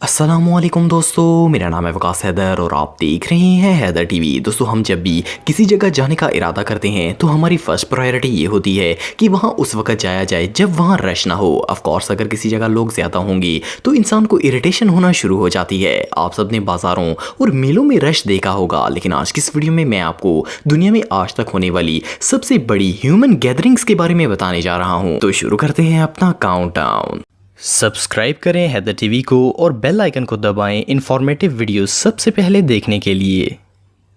अस्सलामुअलैकुम दोस्तों, मेरा नाम है वकास हैदर और आप देख रहे हैं हैदर टीवी। दोस्तों, हम जब भी किसी जगह जाने का इरादा करते हैं तो हमारी फर्स्ट प्रायोरिटी ये होती है कि वहाँ उस वक्त जाया जाए जब वहाँ रश ना हो। ऑफ कोर्स अगर किसी जगह लोग ज़्यादा होंगे तो इंसान को इरिटेशन होना शुरू हो जाती है। आप सब ने बाज़ारों और मेलों में रश देखा होगा, लेकिन आज की इस वीडियो में मैं आपको दुनिया में आज तक होने वाली सबसे बड़ी ह्यूमन गैदरिंग्स के बारे में बताने जा रहा हूँ। तो शुरू करते हैं अपना काउंटडाउन। सब्सक्राइब करें हैदर टीवी को और बेल आइकन को दबाएं इंफॉर्मेटिव वीडियोस सबसे पहले देखने के लिए।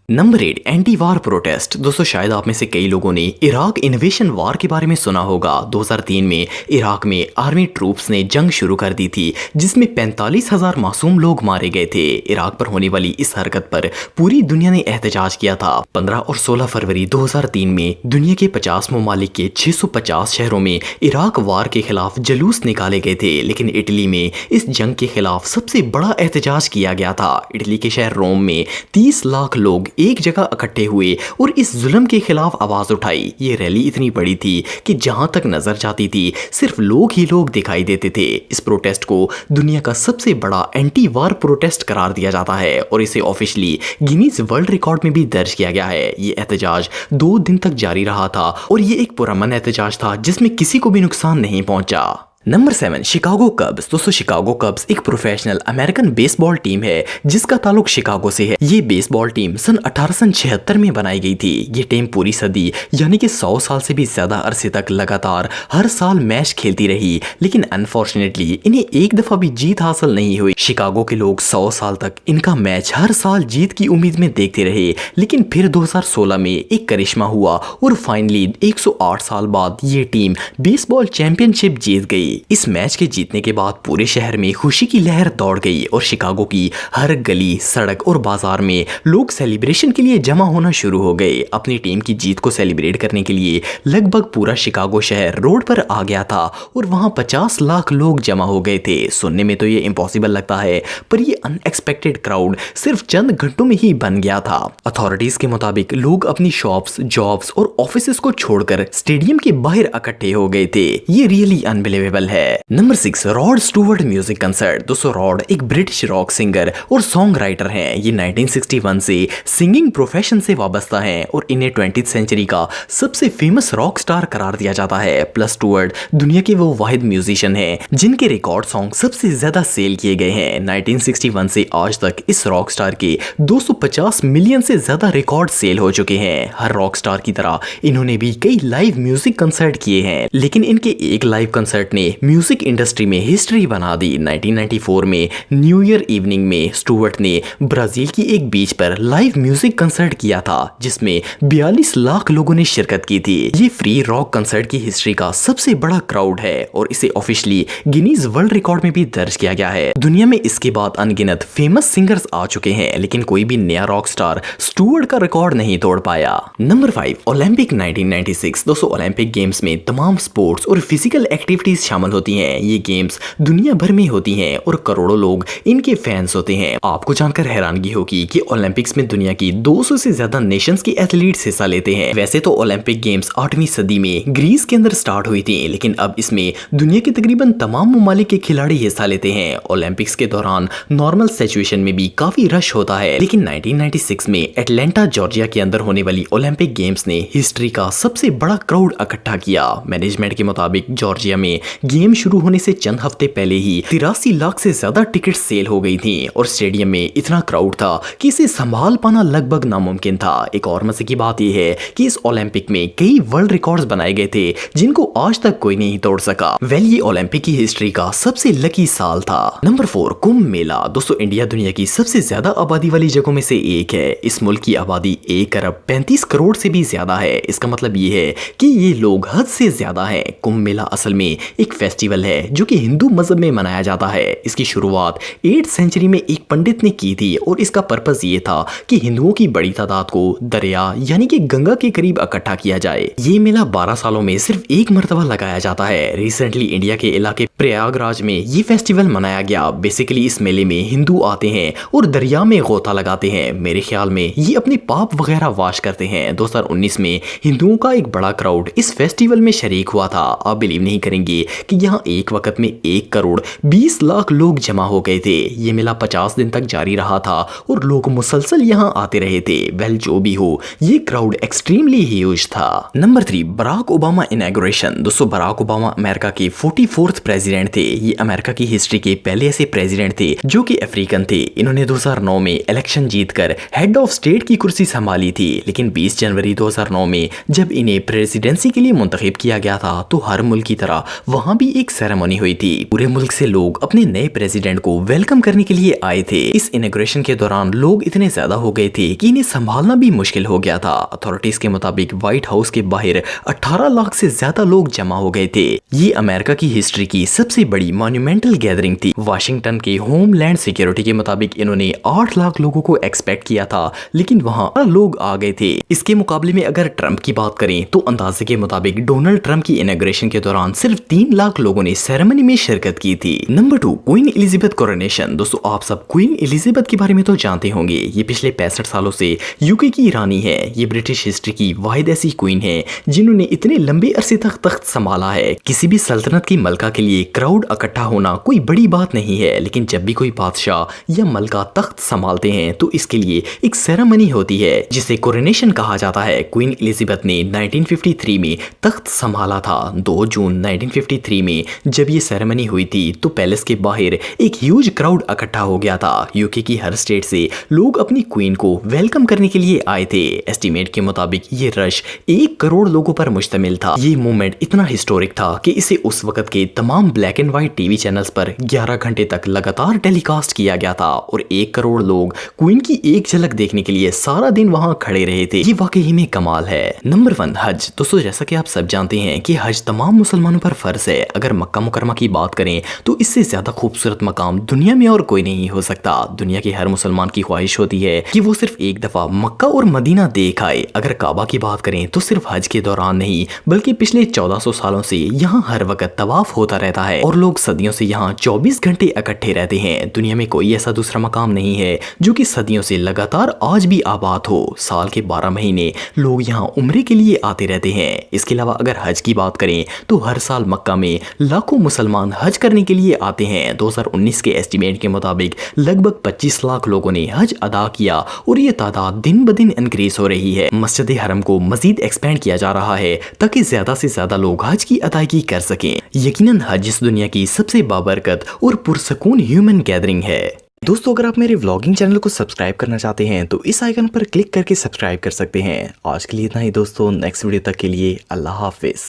नंबर 8, एंटी वार प्रोटेस्ट। दोस्तों, शायद आप में से कई लोगों ने इराक इन्वेशन वार के बारे में सुना होगा। 2003 में इराक में आर्मी ट्रूप्स ने जंग शुरू कर दी थी जिसमें 45,000 मासूम लोग मारे गए थे। इराक पर होने वाली इस हरकत पर पूरी दुनिया ने एहतजाज किया था। 15 और 16 फरवरी 2003 में दुनिया के 50 ममालिक के 650 शहरों में इराक वार के खिलाफ जुलूस निकाले गए थे, लेकिन इटली में इस जंग के खिलाफ सबसे बड़ा एहतजाज किया गया था। इटली के शहर रोम में 30 लाख लोग एक जगह इकट्ठे हुए और इस जुल्म के खिलाफ आवाज उठाई। ये रैली इतनी बड़ी थी कि जहां तक नजर जाती थी सिर्फ लोग ही लोग दिखाई देते थे। इस प्रोटेस्ट को दुनिया का सबसे बड़ा एंटी वार प्रोटेस्ट करार दिया जाता है और इसे ऑफिशियली गिनीज वर्ल्ड रिकॉर्ड में भी दर्ज किया गया है। ये एहतजाज 2 दिन तक जारी रहा था और ये एक पुरअमन एहतजाज था जिसमें किसी को भी नुकसान नहीं पहुंचा। Number 7, Chicago कब्स। दोस्तों, शिकागो कब्स एक प्रोफेशनल अमेरिकन बेसबॉल टीम है जिसका ताल्लुक शिकागो से है। ये बेसबॉल टीम सन 1876 में बनाई गई थी। ये टीम पूरी सदी यानी कि 100 साल से भी ज्यादा अरसे तक लगातार हर साल मैच खेलती रही, लेकिन अनफॉर्चुनेटली इन्हें एक दफा भी जीत हासिल नहीं हुई। शिकागो के लोग 100 साल तक इनका मैच हर साल जीत की उम्मीद में देखते रहे, लेकिन फिर 2016 में एक करिश्मा हुआ और फाइनली 108 साल बाद ये टीम बेसबॉल चैंपियनशिप जीत गई। इस मैच के जीतने के बाद पूरे शहर में खुशी की लहर दौड़ गई और शिकागो की हर गली, सड़क और बाजार में लोग सेलिब्रेशन के लिए जमा होना शुरू हो गए। अपनी टीम की जीत को सेलिब्रेट करने के लिए लगभग पूरा शिकागो शहर रोड पर आ गया था और वहां 50 लाख लोग जमा हो गए थे। सुनने में तो ये इम्पॉसिबल लगता है, पर ये अनएक्सपेक्टेड क्राउड सिर्फ चंद घंटों में ही बन गया था। अथॉरिटीज के मुताबिक लोग अपनी शॉप्स, जॉब्स और ऑफिसेस को छोड़कर स्टेडियम के बाहर इकट्ठे हो गए थे। ये रियली अनबिलीवेबल है। Number 6, rod Stuart music concert. दोस्तों, रॉड एक ब्रिटिश रॉक सिंगर और सॉन्ग राइटर हैं। ये 1961 से सिंगिंग प्रोफेशन से वाबस्ता हैं और इन्हें 20th सेंचुरी का सबसे फेमस रॉक स्टार करार दिया जाता है। प्लस स्टूवर्ट दुनिया के वो वाहिद म्यूजिशियन हैं जिनके रिकॉर्ड सॉन्ग सबसे ज्यादा सेल किए गए हैं। 1961 से आज तक इस रॉक स्टार के 250 मिलियन से ज्यादा रिकॉर्ड सेल हो चुके हैं। हर रॉक स्टार की तरह इन्होंने भी कई लाइव म्यूजिक कंसर्ट किए हैं, लेकिन इनके एक लाइव कंसर्ट ने म्यूजिक इंडस्ट्री में हिस्ट्री बना दी। 1994 में न्यू ईयर इवनिंग में स्टूवर्ट ने ब्राजील की एक बीच पर लाइव म्यूजिक कंसर्ट किया था जिसमें 42 लाख लोगों ने शिरकत की थी। ये फ्री रॉक कंसर्ट की हिस्ट्री का सबसे बड़ा क्राउड है और इसे ऑफिशियली गिनीज वर्ल्ड रिकॉर्ड में भी दर्ज किया गया है। दुनिया में इसके बाद अनगिनत फेमस सिंगर्स आ चुके हैं, लेकिन कोई भी नया रॉक स्टार स्टूवर्ट का रिकॉर्ड नहीं तोड़ पाया। Number 5, Olympic 1996। दोस्तों, ओलंपिक गेम्स में तमाम स्पोर्ट्स और फिजिकल एक्टिविटीज शामिल होती हैं। ये गेम्स दुनिया भर में होती हैं और करोड़ों लोग इनके फैंस होते हैं। आपको जानकर हैरानगी होगी कि ओलंपिक्स में दुनिया की 200 से ज्यादा नेशंस के एथलीट्स हिस्सा लेते हैं। वैसे तो ओलंपिक गेम्स 8वीं सदी में ग्रीस के अंदर स्टार्ट हुई थी, लेकिन अब इसमें दुनिया के तकरीबन तमाम ममालिक के खिलाड़ी हिस्सा लेते हैं। ओलंपिक्स के दौरान नॉर्मल सिचुएशन में भी काफी रश होता है, लेकिन 1996 में एटलांटा जॉर्जिया के अंदर होने वाली ओलंपिक गेम्स ने हिस्ट्री का सबसे बड़ा क्राउड इकट्ठा किया। मैनेजमेंट के मुताबिक जॉर्जिया में गेम शुरू होने से चंद हफ्ते पहले ही 83 लाख से ज्यादा टिकट सेल हो गई थी और स्टेडियम में इतना क्राउड था कि इसे संभाल पाना लगभग नामुमकिन था। एक और मजे की बात यह है कि इस ओलंपिक में कई वर्ल्ड रिकॉर्ड्स बनाए गए थे जिनको आज तक कोई नहीं तोड़ सका। ये ओलंपिक की हिस्ट्री का सबसे लकी साल था। नंबर 4, कुंभ मेला। दोस्तों, इंडिया दुनिया की सबसे ज्यादा आबादी वाली जगहों में से एक है। इस मुल्क की आबादी 1 अरब 35 करोड़ से भी ज्यादा है। इसका मतलब ये है कि ये लोग हद से ज्यादा हैं। कुंभ मेला असल में एक फेस्टिवल है जो कि हिंदू मजहब में मनाया जाता है। इसकी शुरुआत 8th सेंचुरी में एक पंडित ने की थी और इसका पर्पस ये था कि हिंदुओं की बड़ी तादाद को दरिया यानी कि गंगा के करीब इकट्ठा किया जाए। ये मेला 12 सालों में सिर्फ एक मर्तबा लगाया जाता है। रिसेंटली इंडिया के इलाके प्रयागराज में ये फेस्टिवल मनाया गया। बेसिकली इस मेले में हिंदू आते हैं और दरिया में गोता लगाते हैं। मेरे ख्याल में ये अपने पाप वगैरह वाश करते हैं। 2019 में हिंदुओं का एक बड़ा क्राउड इस फेस्टिवल में शरीक हुआ था। आप बिलीव नहीं करेंगे कि यहाँ एक वक्त में 1 करोड़ 20 लाख लोग जमा हो गए थे। ये मेला 50 दिन तक जारी रहा था और लोग मुसलसल यहाँ आते रहे थे। वेल जो भी हो, ये क्राउड एक्सट्रीमली ह्यूज था। Number 3, Barack Obama inauguration. दोस्तों बराक ओबामा अमेरिका के 44th प्रेसिडेंट थे। ये अमेरिका की हिस्ट्री के पहले ऐसे प्रेसिडेंट थे जो कि अफ्रीकन थे। इन्होंने 2009 में इलेक्शन जीतकर हेड ऑफ स्टेट की कुर्सी संभाली थी, लेकिन 20 जनवरी 2009 में जब इन्हें प्रेसिडेंसी के लिए मुंतखब किया गया था तो हर मुल्क की तरह वहां भी एक सेरेमनी हुई थी। पूरे मुल्क से लोग अपने नए प्रेसिडेंट को वेलकम करने के लिए आए थे। इस इनॉग्रेशन के दौरान लोग इतने ज्यादा हो गए थे कि इन्हें संभालना भी मुश्किल हो गया था। अथॉरिटीज के मुताबिक व्हाइट हाउस के बाहर 18 लाख से ज्यादा लोग जमा हो गए थे। ये अमेरिका की हिस्ट्री की सबसे बड़ी मॉन्यूमेंटल गैदरिंग थी। वाशिंगटन के होमलैंड सिक्योरिटी के मुताबिक इन्होंने 8 लाख लोगों को एक्सपेक्ट किया था, लेकिन वहां लोग आ गए थे। इसके मुकाबले में अगर ट्रंप की बात करें तो अंदाजे के मुताबिक डोनाल्ड ट्रंप की इनॉग्रेशन के दौरान सिर्फ 3 लाख लोगों ने सेरेमनी में शिरकत की थी। Number 2, queen Elizabeth coronation. दोस्तों आप सब क्वीन एलिजाबेथ के बारे में तो जानते होंगे। ये पिछले 65 सालों से यूके की रानी है। ये ब्रिटिश हिस्ट्री की वाहिद ऐसी क्वीन है जिन्होंने इतने लंबे अरसे तक तख्त संभाला है। किसी भी सल्तनत की मलका के लिए क्राउड इकट्ठा होना कोई बड़ी बात नहीं है, लेकिन जब भी कोई बादशाह या मलका तख्त संभालते हैं तो इसके लिए एक सेरेमनी होती है जिसे कोरोनेशन कहा जाता है। क्वीन एलिजाबेथ ने 1953 में तख्त संभाला था। 2 जून 1953 में जब ये सेरेमनी हुई थी तो पैलेस के बाहर एक ह्यूज क्राउड इकट्ठा हो गया था। यूके की हर स्टेट से लोग अपनी क्वीन को वेलकम करने के लिए आए थे। एस्टीमेट के मुताबिक ये रश 1 करोड़ लोगों पर मुश्तमिल था। ये मोमेंट इतना हिस्टोरिक था कि इसे उस वक्त के तमाम black and white TV channels पर 11 घंटे तक लगातार टेलीकास्ट किया गया था और 1 करोड़ लोग क्वीन की एक झलक देखने के लिए सारा दिन वहां खड़े रहे थे। ये वाकई में कमाल है। नंबर 1, हज। दोस्तों जैसा कि आप सब जानते हैं कि हज तमाम मुसलमानों पर फर्ज है। अगर मक्का मुकरमा की बात करें तो इससे ज्यादा खूबसूरत मकाम दुनिया में और कोई नहीं हो सकता। दुनिया के हर मुसलमान की ख्वाहिश होती है कि वो सिर्फ एक दफा मक्का और मदीना देख आए। अगर काबा की बात करें तो सिर्फ हज के दौरान नहीं बल्कि पिछले 1400 सालों से यहाँ हर वक्त तवाफ होता रहता है और लोग सदियों से यहाँ 24 घंटे इकट्ठे रहते हैं। दुनिया में कोई ऐसा दूसरा मकाम नहीं है जो कि सदियों से लगातार आज भी आबाद हो। साल के 12 महीने लोग यहाँ उम्रे के लिए आते रहते हैं। इसके अलावा अगर हज की बात करें तो हर साल मक्का में लाखों मुसलमान हज करने के लिए आते हैं। 2019 के एस्टीमेट के मुताबिक लगभग 25 लाख लोगों ने हज अदा किया और ये तादाद दिन ब दिन इंक्रीज हो रही है। मस्जिद हरम को मजीद एक्सपेंड किया जा रहा है ताकि ज्यादा से ज्यादा लोग हज की अदायगी कर सकें। यकीनन हज इस दुनिया की सबसे बाबरकत और पुरसकून ह्यूमन गैदरिंग है। दोस्तों अगर आप मेरे व्लॉगिंग चैनल को सब्सक्राइब करना चाहते हैं तो इस आइकन पर क्लिक करके सब्सक्राइब कर सकते हैं। आज के लिए इतना ही दोस्तों, नेक्स्ट वीडियो तक के लिए अल्लाह हाफिज।